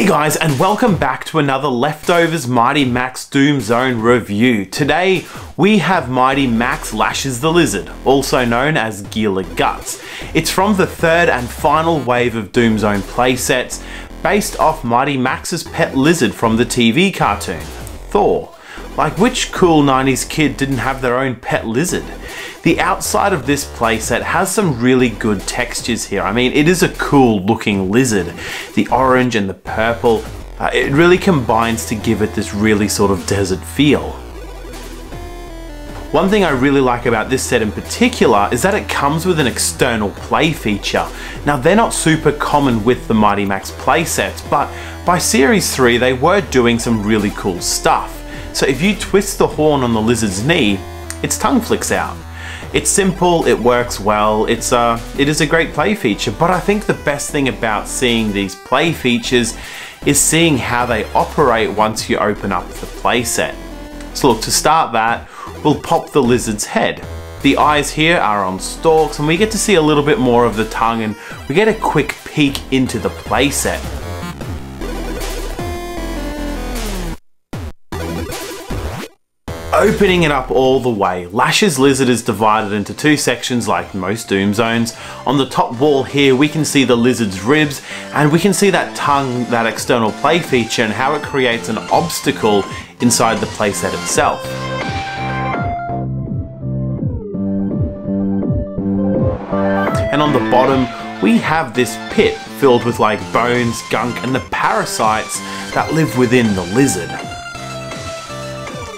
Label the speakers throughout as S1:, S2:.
S1: Hey guys, and welcome back to another Leftovers Mighty Max Doom Zone review. Today we have Mighty Max Lashes the Lizard, also known as Geela Guts. It's from the third and final wave of Doom Zone playsets, based off Mighty Max's pet lizard from the TV cartoon, Thor. Like, which cool 90s kid didn't have their own pet lizard? The outside of this playset has some really good textures here. I mean, it is a cool looking lizard. The orange and the purple, it really combines to give it this really sort of desert feel. One thing I really like about this set in particular is that it comes with an external play feature. Now, they're not super common with the Mighty Max playsets, but by Series 3 they were doing some really cool stuff. So if you twist the horn on the lizard's knee, its tongue flicks out. It's simple, it works well, it is a great play feature, but I think the best thing about seeing these play features is seeing how they operate once you open up the playset. So look, to start that, we'll pop the lizard's head. The eyes here are on stalks, and we get to see a little bit more of the tongue, and we get a quick peek into the playset. Opening it up all the way, Lash's lizard is divided into two sections like most Doom Zones. On the top wall here we can see the lizard's ribs, and we can see that tongue, that external play feature, and how it creates an obstacle inside the playset itself. And on the bottom we have this pit filled with like bones, gunk, and the parasites that live within the lizard.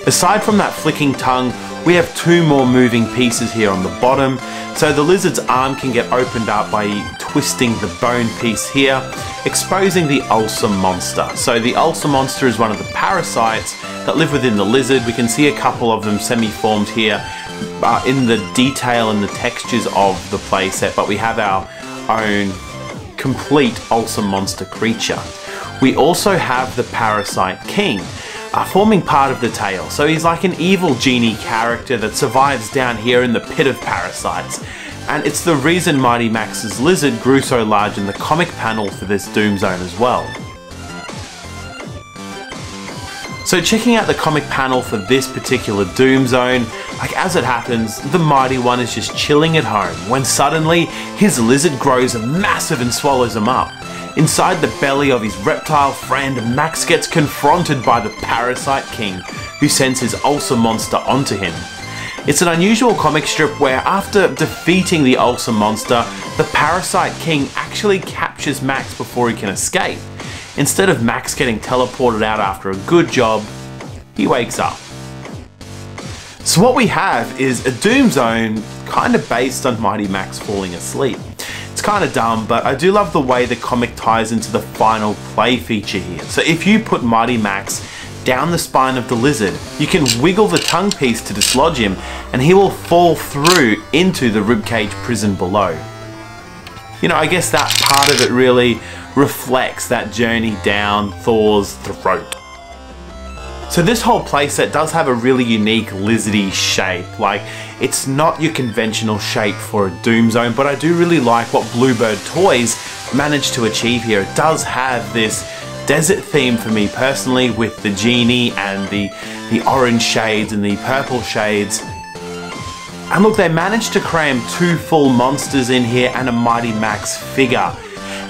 S1: Aside from that flicking tongue, we have two more moving pieces here on the bottom. So the lizard's arm can get opened up by twisting the bone piece here, exposing the ulcer monster. So the ulcer monster is one of the parasites that live within the lizard. We can see a couple of them semi-formed here in the detail and the textures of the playset, but we have our own complete ulcer monster creature. We also have the Parasite King, forming part of the tail. So he's like an evil genie character that survives down here in the pit of parasites. And it's the reason Mighty Max's lizard grew so large in the comic panel for this Doom Zone as well. So checking out the comic panel for this particular Doom Zone, like as it happens, the Mighty One is just chilling at home when suddenly his lizard grows massive and swallows him up. Inside the belly of his reptile friend, Max gets confronted by the Parasite King, who sends his ulcer monster onto him. It's an unusual comic strip where after defeating the ulcer monster, the Parasite King actually captures Max before he can escape. Instead of Max getting teleported out after a good job, he wakes up. So what we have is a Doom Zone kind of based on Mighty Max falling asleep. It's kind of dumb, but I do love the way the comic ties into the final play feature here. So if you put Mighty Max down the spine of the lizard, you can wiggle the tongue piece to dislodge him, and he will fall through into the ribcage prison below. You know, I guess that part of it really reflects that journey down Thor's throat. So this whole playset does have a really unique lizardy shape. Like, it's not your conventional shape for a Doom Zone, but I do really like what Bluebird Toys managed to achieve here. It does have this desert theme for me personally, with the genie and the orange shades and the purple shades. And look, they managed to cram two full monsters in here and a Mighty Max figure.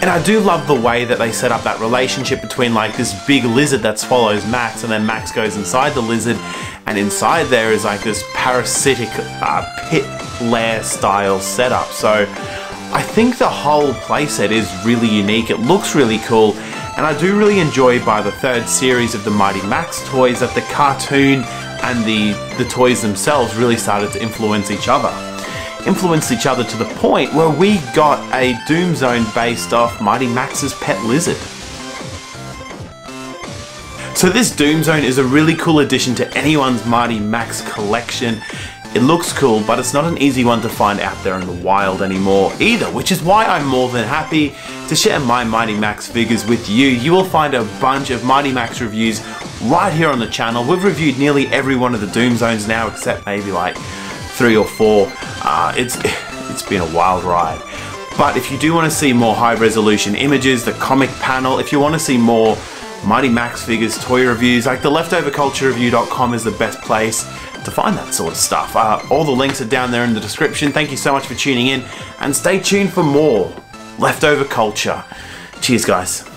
S1: And I do love the way that they set up that relationship between like this big lizard that swallows Max, and then Max goes inside the lizard, and inside there is like this parasitic pit lair style setup. So I think the whole playset is really unique. It looks really cool, and I do really enjoy by the third series of the Mighty Max toys that the cartoon and the toys themselves really started to influenced each other to the point where we got a Doom Zone based off Mighty Max's pet lizard. So this Doom Zone is a really cool addition to anyone's Mighty Max collection. It looks cool, but it's not an easy one to find out there in the wild anymore either, which is why I'm more than happy to share my Mighty Max figures with you. You will find a bunch of Mighty Max reviews right here on the channel. We've reviewed nearly every one of the Doom Zones now, except maybe like 3 or 4. It's been a wild ride. But if you do want to see more high resolution images, the comic panel, if you want to see more Mighty Max figures, toy reviews, like the leftoverculturereview.com is the best place to find that sort of stuff. All the links are down there in the description. Thank you so much for tuning in, and stay tuned for more Leftover Culture. Cheers, guys.